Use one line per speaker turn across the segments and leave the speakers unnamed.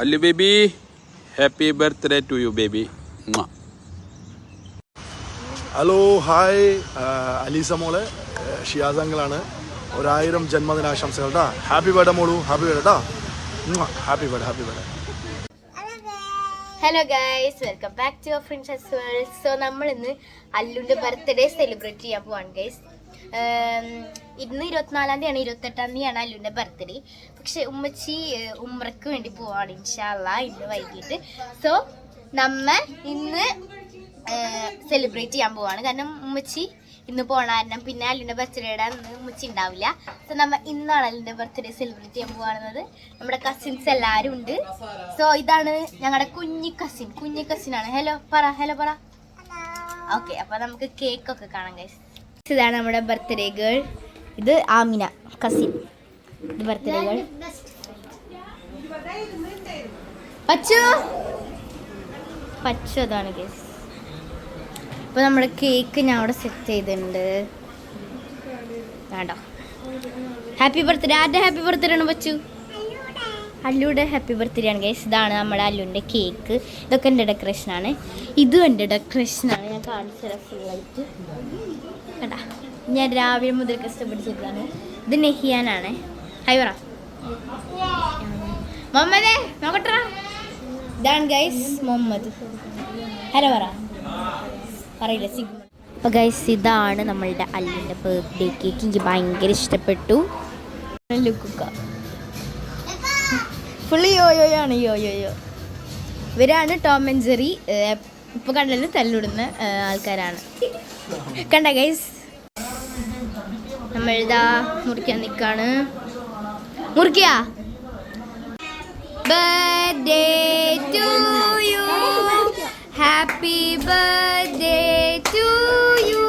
Allu baby, happy birthday to you baby.
Hello hi Aleesa മോളെ ഷിയാസ് അങ്കിളാണ്. 1000 ജന്മദിനാശംസകൾ കേട്ടോ. ഹാപ്പി ബർത്ത്ഡേ മോളു, ഹാപ്പി ബർത്ത്ഡേ കേട്ടോ. Happy birthday, happy birthday.
Hello guys, welcome back to princess world. So നമ്മൾ ഇന്ന് അല്ലുൻ്റെ birthday celebrate ചെയ്യാൻ പോവാണ് ഗൈസ്. ഇന്ന് 24-ാം തീയതിയാണ്, 28-ാം തീയതിയാണ് അല്ലുൻ്റെ ബർത്ത്ഡേ. പക്ഷെ ഉമ്മച്ചി ഉമ്രക്ക് വേണ്ടി പോവാണ് ഇൻഷാ അല്ലാ ഇന്ന് വൈകിട്ട്. സോ നമ്മ ഇന്ന് സെലിബ്രേറ്റ് ചെയ്യാൻ പോവാണ്. കാരണം ഉമ്മച്ചി ഇന്ന് പോണ കാരണം പിന്നെ അല്ലുൻ്റെ ബർത്ത്ഡേയുടെ അന്ന് ഉമ്മച്ചി ഉണ്ടാവില്ല. സോ നമ്മ ഇന്നാണ് അല്ലുൻ്റെ ബർത്ത്ഡേ സെലിബ്രേറ്റ് ചെയ്യാൻ പോവാണെന്നത്. നമ്മുടെ കസിൻസ് എല്ലാവരും ഉണ്ട്. സോ ഇതാണ് ഞങ്ങളുടെ കുഞ്ഞി കസിനാണ്. ഹലോ പറ. ഓക്കെ, അപ്പോൾ നമുക്ക് കേക്കൊക്കെ കാണാം ഗൈസ്. ഇതാണ് നമ്മുടെ ബർത്ത്ഡേ ഗേൾ. ഇത് ആമിന കസിൻ. ഇത് ബർത്ത്ഡേ ഗേൾ പച്ചു അതാണ് ഗൈസ്. അപ്പോൾ നമ്മുടെ കേക്ക് ഞാൻ അവിടെ സെറ്റ് ചെയ്തിട്ടുണ്ട്. വേണ്ടോ ഹാപ്പി ബർത്ത്ഡേ. ആരുടെ ഹാപ്പി ബർത്ത്ഡേ ആണ് പച്ചു? അല്ലുയുടെ ഹാപ്പി ബർത്ത്ഡേ ആണ് ഗൈസ്. ഇതാണ് നമ്മുടെ അല്ലുവിൻ്റെ കേക്ക്. ഇതൊക്കെ എൻ്റെ ഡെക്കറേഷനാണ്. ഇതും എൻ്റെ ഡെക്കറേഷനാണ്. ഞാൻ കാണിച്ചുതരാം ഫുള്ളായിട്ട്. കണ്ടാ, ഞാൻ രാവിലെ മുതൽ കഷ്ടപ്പെട്ടിട്ടാണ്. ഇത് നെഹിയാനാണ്. ഹൈ പറ മുഹമ്മദേ, നോക്കട്ടാ. ഇതാണ് ഗൈസ് മുഹമ്മദ്. ഹലോ പറയില്ല സിഗ്മ. അപ്പോൾ ഗൈസ് ഇതാണ് നമ്മളുടെ അല്ലിൻ്റെ ബർത്ത്ഡേ കേക്ക്. എനിക്ക് ഭയങ്കര ഇഷ്ടപ്പെട്ടു. ലുക്കുക്ക ഫുള്ളി യോയോയാണ്. യോയോ ഇവരാണ് ടോം ആൻഡ് ജെറി. ഇപ്പോൾ കണ്ടത് തല്ലിടുന്ന ആൾക്കാരാണ്. കണ്ട ഗൈസ്, നമ്മളിതാ മുറിക്കാൻ നിൽക്കാണ്. മുറിക്കുക. Birthday to you, happy birthday to you,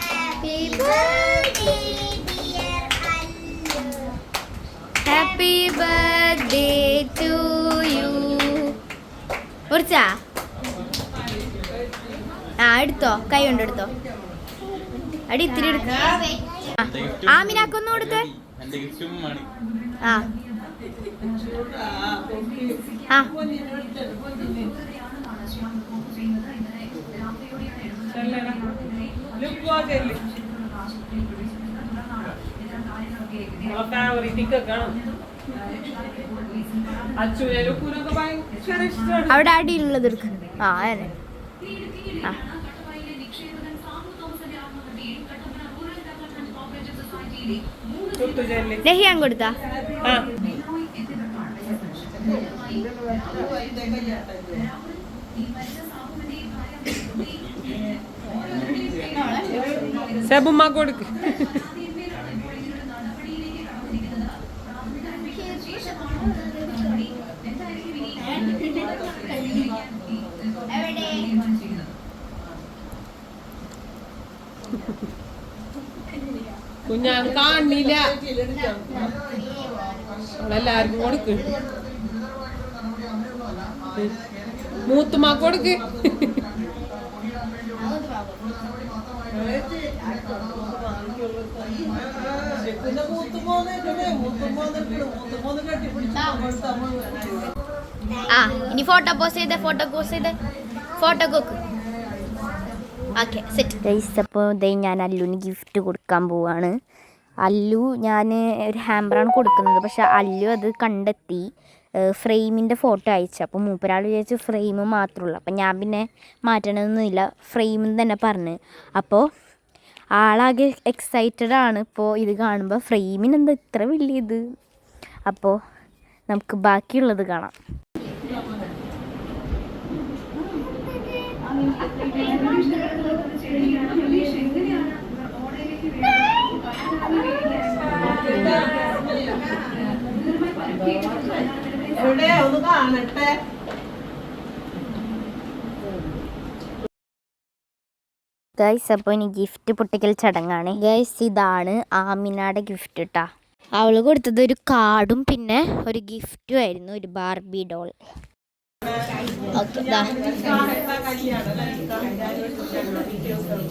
happy birthday dear Allu, happy birthday to you. മുറിച്ചാ? എടുത്തോ, കൈ കൊണ്ട് എടുത്തോ. അടി ഇത്തിരി എടുക്ക. ആമിനാക്കൊന്നു കൊടുത്ത്. അവിടെ അടിയിലുള്ളത് എടുക്ക. അതെ. നെഹിയാൻ കൊടുത്താ?
സബുമ്മ കൊടുക്ക്. കുഞ്ഞാൻ കാണില്ല. അവളെല്ലാവർക്കും കൊടുക്ക്. മൂത്തുമ്മ കൊടുക്ക്.
ഇനി ഫോട്ടോ പോസ്റ്റ് ചെയ്ത് ഫോട്ടോ കോക്ക്. Okay set guys. അപ്പോൾ ഞാൻ അല്ലുവിന് ഗിഫ്റ്റ് കൊടുക്കാൻ പോവാണ്. ഞാൻ ഒരു ഹാമ്പറാണ് കൊടുക്കുന്നത്. പക്ഷെ അല്ലു അത് കണ്ടെത്തി ഫ്രെയിമിൻ്റെ ഫോട്ടോ അയച്ചു. അപ്പോൾ മൂപ്പരാൾ വിചാരിച്ചു ഫ്രെയിം മാത്രമുള്ളൂ. അപ്പം ഞാൻ പിന്നെ മാറ്റണമെന്നൊന്നുമില്ല, ഫ്രെയിമെന്ന് തന്നെ പറഞ്ഞ്. അപ്പോൾ ആളാകെ എക്സൈറ്റഡ് ആണ് ഇപ്പോൾ ഇത് കാണുമ്പോൾ. ഫ്രെയിമിനെന്താ ഇത്ര വലിയത്? അപ്പോൾ നമുക്ക് ബാക്കിയുള്ളത് കാണാം. ഗൈസ്, അപ്പോൾ ഇനി ഗിഫ്റ്റ് പൊട്ടിക്കൽ ചടങ്ങാണ് ഗൈസ്. ഇതാണ് ആമിനയുടെ ഗിഫ്റ്റ് കേട്ടോ. അവൾ കൊടുത്തത് ഒരു കാർഡും പിന്നെ ഒരു ഗിഫ്റ്റും ആയിരുന്നു, ഒരു Barbie doll.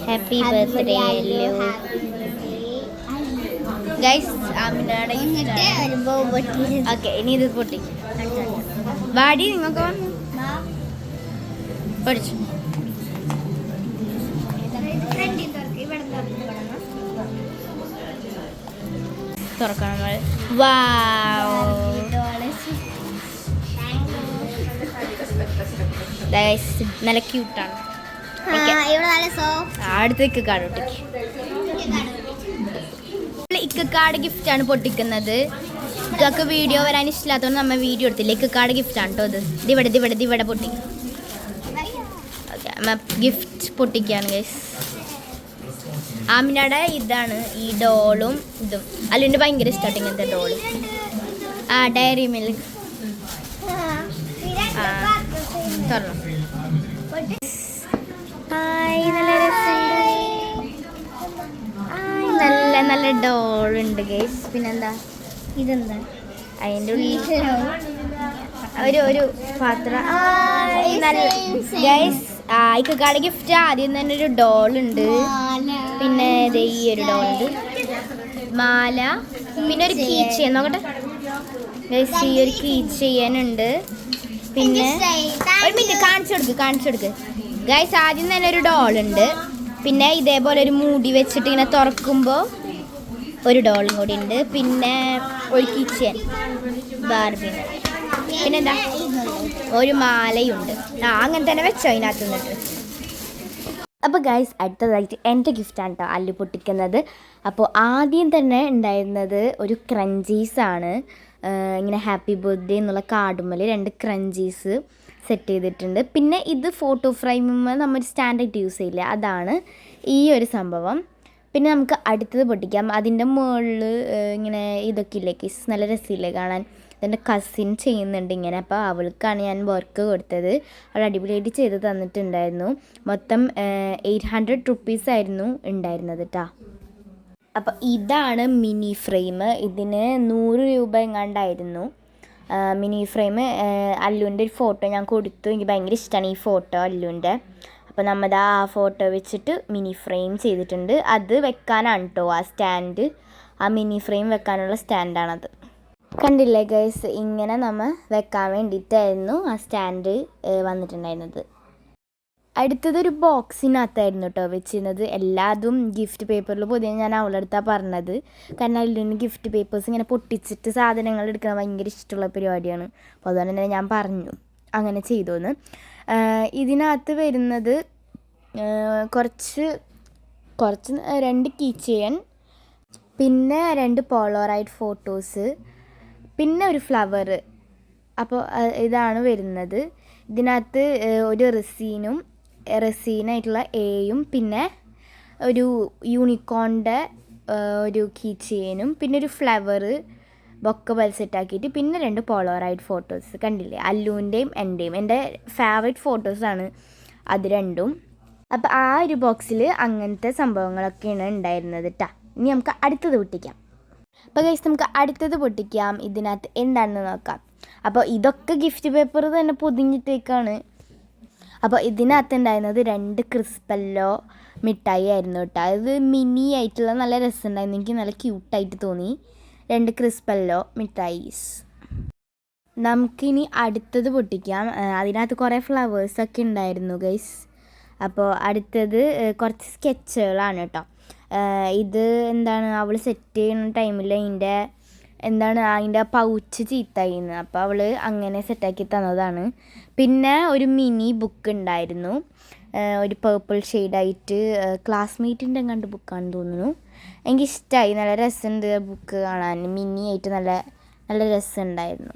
Happy birthday Allu. Guys ആമിനയുടെ ഓക്കെ ഇനി ഇത് പൊട്ടി വാടി നിങ്ങൾക്ക് പഠിച്ചു തുറക്കണം നല്ല ക്യൂട്ടാണ് അടുത്തേക്ക് കാർഡ് ഇക്കാർഡ് ഗിഫ്റ്റ് ആണ് പൊട്ടിക്കുന്നത്. ഇക്കൊക്കെ വീഡിയോ വരാൻ ഇഷ്ടമില്ലാത്തതുകൊണ്ട് നമ്മൾ വീഡിയോ എടുത്തില്ല. ഇക്കാർഡ് ഗിഫ്റ്റ് ആണ് കേട്ടോ. ഇത് ഇവിടെ പൊട്ടി. ഓക്കെ അമ്മ ഗിഫ്റ്റ് പൊട്ടിക്കുകയാണ് ഗൈസ്. ആമിനയുടെ ഇതാണ് ഈ ഡോളും ഇതും. അല്ലുണ്ട് ഭയങ്കര ഇഷ്ടമായിട്ട് ഇങ്ങനത്തെ ഡോള്. ഡയറി മിൽക്ക് തുറന്നു. നല്ല രസമുണ്ട്. നല്ല നല്ല ഡോളുണ്ട് ഗൈസ്. പിന്നെന്താ ഇതെന്താ അതിൻ്റെ ഉള്ളിൽ ഒരു പാത്രം. ഗൈസ് ഇക്കാടെ ഗിഫ്റ്റ് ആദ്യം തന്നെ ഒരു ഡോളുണ്ട്. പിന്നെ ഈ ഒരു ഡോളുണ്ട്, മാല, പിന്നെ ഒരു കീ ചെയിൻ. നോക്കട്ടെ ഗൈസ്, ഈ ഒരു കീ ചെയിനുണ്ട്. പിന്നെ ഒരു മിനിറ്റ് കാണിച്ചു കൊടുക്ക് ഗൈസ്. ആദ്യം തന്നെ ഒരു ഡോളുണ്ട്. പിന്നെ ഇതേപോലെ ഒരു മൂടി വെച്ചിട്ട് ഇങ്ങനെ തുറക്കുമ്പോൾ ഒരു ഡോളും കൂടി ഉണ്ട്. പിന്നെ ഒരു കിച്ചൻ ബാർബിന്. പിന്നെന്താ ഒരു മാലയുണ്ട്. അങ്ങനെ തന്നെ വെച്ചോ അതിനകത്ത് നിന്നിട്ട്. അപ്പോൾ ഗൈസ് അടുത്തതായിട്ട് എൻ്റെ ഗിഫ്റ്റാണ് കേട്ടോ അല്ലു പൊട്ടിക്കുന്നത്. അപ്പോൾ ആദ്യം തന്നെ ഉണ്ടായിരുന്നത് ഒരു ക്രഞ്ചീസാണ്. ഇങ്ങനെ ഹാപ്പി ബർത്ത്ഡേ എന്നുള്ള കാർഡുമ്മൽ 2 ക്രഞ്ചീസ് സെറ്റ് ചെയ്തിട്ടുണ്ട്. പിന്നെ ഇത് ഫോട്ടോ ഫ്രെയിമുമ്പോൾ നമ്മൾ സ്റ്റാൻഡായിട്ട് യൂസ് ചെയ്യില്ല, അതാണ് ഈ ഒരു സംഭവം. പിന്നെ നമുക്ക് അടുത്തത് പൊട്ടിക്കാം. അതിൻ്റെ മുകളിൽ ഇങ്ങനെ ഇതൊക്കെ ഇല്ലേ കിസ്, നല്ല രസമില്ലേ കാണാൻ. എൻ്റെ കസിൻ ചെയ്യുന്നുണ്ട് ഇങ്ങനെ. അപ്പോൾ അവൾക്കാണ് ഞാൻ വർക്ക് കൊടുത്തത്. അവൾ അടിപൊളിയായിട്ട് ചെയ്ത് തന്നിട്ടുണ്ടായിരുന്നു. മൊത്തം 800 റുപ്പീസ് ആയിരുന്നു ഉണ്ടായിരുന്നത് കേട്ടോ. അപ്പോൾ ഇതാണ് മിനി ഫ്രെയിം. ഇതിന് 100 രൂപ എങ്ങാണ്ടായിരുന്നു മിനി ഫ്രെയിം. അല്ലുവിൻ്റെ ഒരു ഫോട്ടോ ഞാൻ കൊടുത്തു. എനിക്ക് ഭയങ്കര ഇഷ്ടമാണ് ഈ ഫോട്ടോ അല്ലുവിൻ്റെ. അപ്പോൾ നമ്മൾ ആ ഫോട്ടോ വെച്ചിട്ട് മിനി ഫ്രെയിം ചെയ്തിട്ടുണ്ട്. അത് വെക്കാനാണ് കേട്ടോ ആ സ്റ്റാൻഡ്. ആ മിനി ഫ്രെയിം വെക്കാനുള്ള സ്റ്റാൻഡാണത്. കണ്ടില്ലേ ഗൈസ്, ഇങ്ങനെ നമ്മൾ വെക്കാൻ വേണ്ടിയിട്ടായിരുന്നു ആ സ്റ്റാൻഡ് വന്നിട്ടുണ്ടായിരുന്നത്. അടുത്തതൊരു ബോക്സിനകത്തായിരുന്നു കേട്ടോ വെച്ചിരുന്നത്. എല്ലാതും ഗിഫ്റ്റ് പേപ്പറിൽ പൊതിയെ ഞാൻ അവളടുത്താണ് പറഞ്ഞത്. കാരണം അതിൽ ഗിഫ്റ്റ് പേപ്പേഴ്സ് ഇങ്ങനെ പൊട്ടിച്ചിട്ട് സാധനങ്ങൾ എടുക്കാൻ ഭയങ്കര ഇഷ്ടമുള്ള പരിപാടിയാണ്. അപ്പോൾ അതുകൊണ്ട് തന്നെ ഞാൻ പറഞ്ഞു അങ്ങനെ ചെയ്തോന്ന്. ഇതിനകത്ത് വരുന്നത് കുറച്ച് 2 കീ ചെയിൻ, പിന്നെ 2 പോളോറൈഡ് ഫോട്ടോസ്, പിന്നെ ഒരു ഫ്ലവർ. അപ്പോൾ ഇതാണ് വരുന്നത്. ഇതിനകത്ത് ഒരു റെസീനായിട്ടുള്ള എയും, പിന്നെ ഒരു യൂണിക്കോണിൻ്റെ ഒരു കീ ചെയിനും, പിന്നെ ഒരു ഫ്ലവർ ബൊക്ക പോലെ സെറ്റാക്കിയിട്ട്, പിന്നെ 2 പോളോറൈഡ് ഫോട്ടോസ്. കണ്ടില്ലേ, അല്ലുവിൻ്റെയും എൻ്റെയും എൻ്റെ ഫേവറേറ്റ് ഫോട്ടോസാണ് അത് രണ്ടും. അപ്പോൾ ആ ഒരു ബോക്സിൽ അങ്ങനത്തെ സംഭവങ്ങളൊക്കെയാണ് ഉണ്ടായിരുന്നത് കേട്ടോ. ഇനി നമുക്ക് അടുത്തത് പൊട്ടിക്കാം. അപ്പോൾ ഗൈസ് നമുക്ക് അടുത്തത് പൊട്ടിക്കാം. ഇതിനകത്ത് എന്താണെന്ന് നോക്കാം. അപ്പോൾ ഇതൊക്കെ ഗിഫ്റ്റ് പേപ്പർ തന്നെ പൊതിഞ്ഞിട്ടേക്കാണ്. അപ്പോൾ ഇതിനകത്ത് ഉണ്ടായിരുന്നത് 2 ക്രിസ്പല്ലോ മിഠായി ആയിരുന്നു കേട്ടോ. അത് മിനി ആയിട്ടുള്ള നല്ല രസമുണ്ടായിരുന്നു. എനിക്ക് നല്ല ക്യൂട്ടായിട്ട് തോന്നി. 2 ക്രിസ്പല്ലോ മിഠായിസ്. നമുക്കിനി അടുത്തത് പൊട്ടിക്കാം. അതിനകത്ത് കുറേ ഫ്ലവേഴ്സൊക്കെ ഉണ്ടായിരുന്നു ഗൈസ്. അപ്പോൾ അടുത്തത് കുറച്ച് സ്കെച്ചുകളാണ് കേട്ടോ. ഇത് എന്താണ്, അവൾ സെറ്റ് ചെയ്യുന്ന ടൈമിൽ അതിൻ്റെ പൗച്ച് ചീത്തായിന്ന്. അപ്പോൾ അവൾ അങ്ങനെ സെറ്റാക്കി തന്നതാണ്. പിന്നെ ഒരു മിനി ബുക്ക് ഉണ്ടായിരുന്നു, ഒരു പേർപ്പിൾ ഷെയ്ഡായിട്ട്. ക്ലാസ്മേറ്റിൻ്റെ കണ്ട് ബുക്കാണെന്ന് തോന്നുന്നു. എനിക്കിഷ്ടമായി, നല്ല രസമുണ്ട് ബുക്ക് കാണാൻ. മിനി ആയിട്ട് നല്ല നല്ല രസമുണ്ടായിരുന്നു.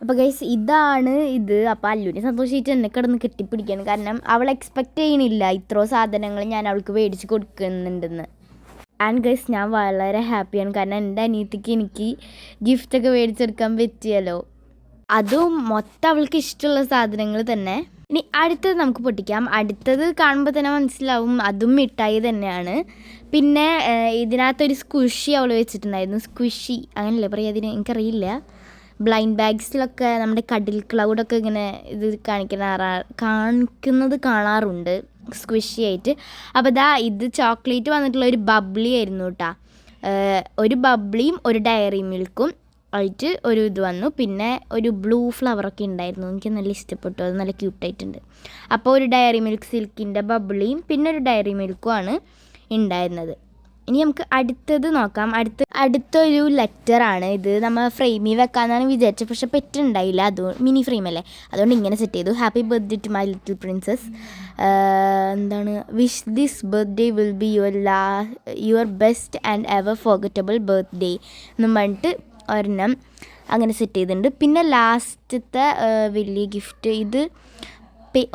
അപ്പോൾ ഗൈസ് ഇതാണ് ഇത്. അപ്പോൾ അല്ലുവിനെ സന്തോഷിച്ചിട്ട് എന്നെ കിടന്ന് കെട്ടിപ്പിടിക്കുകയാണ്. കാരണം അവൾ എക്സ്പെക്റ്റ് ചെയ്യണില്ല ഇത്രയും സാധനങ്ങൾ ഞാൻ അവൾക്ക് മേടിച്ച് കൊടുക്കുന്നുണ്ടെന്ന്. ആൻഡ് ഗൈസ് ഞാൻ വളരെ ഹാപ്പിയാണ്. കാരണം എൻ്റെ അനിയത്തിക്ക് എനിക്ക് ഗിഫ്റ്റൊക്കെ മേടിച്ചെടുക്കാൻ പറ്റിയല്ലോ. അതും മൊത്തം അവൾക്ക് ഇഷ്ടമുള്ള സാധനങ്ങൾ തന്നെ. ഇനി അടുത്തത് നമുക്ക് പൊട്ടിക്കാം. അടുത്തത് കാണുമ്പോൾ തന്നെ മനസ്സിലാവും അതും മിഠായി തന്നെയാണ്. പിന്നെ ഇതിനകത്തൊരു സ്ക്വിഷി അവൾ വെച്ചിട്ടുണ്ടായിരുന്നു. സ്ക്വിഷി അങ്ങനെയല്ലേ പറയാം അതിന്, എനിക്കറിയില്ല. ബ്ലൈൻഡ് ബാഗ്സിലൊക്കെ നമ്മുടെ കടിൽ ക്ലൗഡൊക്കെ ഇങ്ങനെ ഇത് കാണിക്കുന്നത് കാണാറുണ്ട് സ്ക്വിഷി ആയിട്ട്. അപ്പോൾ ഇത് ചോക്ലേറ്റ് വന്നിട്ടുള്ള ഒരു ബബ്ലി ആയിരുന്നു കേട്ടോ. ഒരു ബബ്ലിയും ഒരു ഡയറി മിൽക്കും ആയിട്ട് ഒരു ഇത് വന്നു. പിന്നെ ഒരു ബ്ലൂ ഫ്ലവറൊക്കെ ഉണ്ടായിരുന്നു, എനിക്ക് നല്ല ഇഷ്ടപ്പെട്ടു, അത് നല്ല ക്യൂട്ടായിട്ടുണ്ട്. അപ്പോൾ ഒരു ഡയറി മിൽക്ക് സിൽക്കിൻ്റെ ബബ്ലിയും പിന്നെ ഒരു ഡയറി മിൽക്കുമാണ് ഉണ്ടായിരുന്നത്. ഇനി നമുക്ക് അടുത്തത് നോക്കാം. അടുത്തൊരു ലെറ്ററാണ് ഇത്. നമ്മൾ ഫ്രെയിമിൽ വെക്കാമെന്നാണ് വിചാരിച്ചത്, പക്ഷെ പെറ്റുണ്ടായില്ല. മിനി ഫ്രെയിമല്ലേ, അതുകൊണ്ട് ഇങ്ങനെ സെറ്റ് ചെയ്തു. Happy birthday to my little princess. എന്താണ്, wish this birthday will be your best and ever forgettable birthday എന്നും പറഞ്ഞിട്ട് ഒരെണ്ണം അങ്ങനെ സെറ്റ് ചെയ്തിട്ടുണ്ട്. പിന്നെ ലാസ്റ്റത്തെ വലിയ ഗിഫ്റ്റ് ഇത്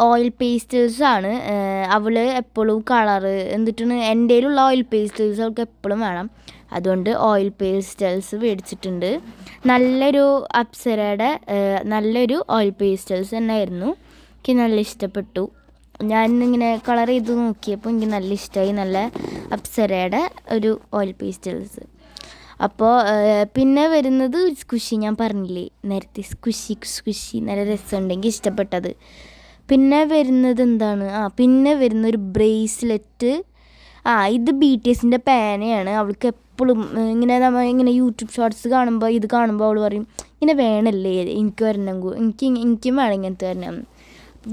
ഓയിൽ പേസ്റ്റൽസാണ്. അവൾ എപ്പോഴും കളറ് എന്നിട്ടാണ് എൻ്റെ കയ്യിലുള്ള ഓയിൽ പേസ്റ്റൽസ് അവൾക്ക് എപ്പോഴും വേണം, അതുകൊണ്ട് ഓയിൽ പേസ്റ്റൽസ് മേടിച്ചിട്ടുണ്ട്. നല്ലൊരു അപ്സരയുടെ നല്ലൊരു ഓയിൽ പേസ്റ്റൽസ് തന്നെയായിരുന്നു, എനിക്ക് നല്ല ഇഷ്ടപ്പെട്ടു. ഞാൻ ഇങ്ങനെ കളർ ചെയ്ത് നോക്കിയപ്പോൾ എനിക്ക് നല്ല ഇഷ്ടമായി, നല്ല അപ്സരയുടെ ഒരു ഓയിൽ പേസ്റ്റൽസ്. അപ്പോൾ പിന്നെ വരുന്നത് സ്കുഷി, ഞാൻ പറഞ്ഞില്ലേ നേരത്തെ, സ്കുഷി നല്ല രസമുണ്ടെങ്കിൽ ഇഷ്ടപ്പെട്ടത്. പിന്നെ വരുന്നത് എന്താണ്, പിന്നെ വരുന്നൊരു ബ്രേസ്ലെറ്റ്. ഇത് BTSൻ്റെ പേനയാണ്. അവൾക്ക് എപ്പോഴും ഇങ്ങനെ യൂട്യൂബ് ഷോർട്സ് കാണുമ്പോൾ ഇത് കാണുമ്പോൾ അവൾ പറയും ഇങ്ങനെ വേണമല്ലേ എനിക്ക് വരണം, എനിക്കും വേണം ഇങ്ങനത്തെ വരണം.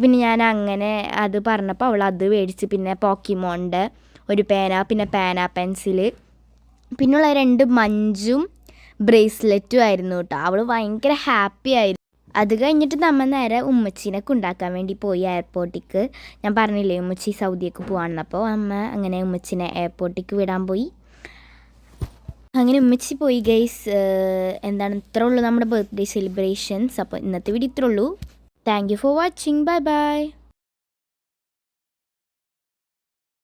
പിന്നെ ഞാൻ അങ്ങനെ അത് പറഞ്ഞപ്പോൾ അവൾ അത് മേടിച്ച്. പിന്നെ പോക്കിമോൻ്റെ ഒരു പേന, പിന്നെ പേന പെൻസില്, പിന്നുള്ള 2 മഞ്ചും ബ്രേസ്ലെറ്റും ആയിരുന്നു കേട്ടോ. അവൾ ഭയങ്കര ഹാപ്പി ആയിരുന്നു. അത് കഴിഞ്ഞിട്ട് നമ്മൾ നേരെ ഉമ്മച്ചീനെ കൊണ്ടാക്കാൻ വേണ്ടി പോയി എയർപോർട്ടിക്ക്. ഞാൻ പറഞ്ഞില്ലേ ഉമ്മച്ചി സൗദിയൊക്കെ പോവാണെന്ന്, അപ്പോൾ അമ്മ അങ്ങനെ ഉമ്മച്ചിനെ എയർപോർട്ടിക്ക് വിടാൻ പോയി. അങ്ങനെ ഉമ്മച്ചി പോയി ഗൈസ്. എന്താണ്, ഇത്രേ ഉള്ളൂ നമ്മുടെ ബർത്ത്ഡേ സെലിബ്രേഷൻസ്. അപ്പോൾ ഇന്നത്തെ വീഡിയോ ഇത്രേ ഉള്ളൂ. Thank you for watching. Bye bye.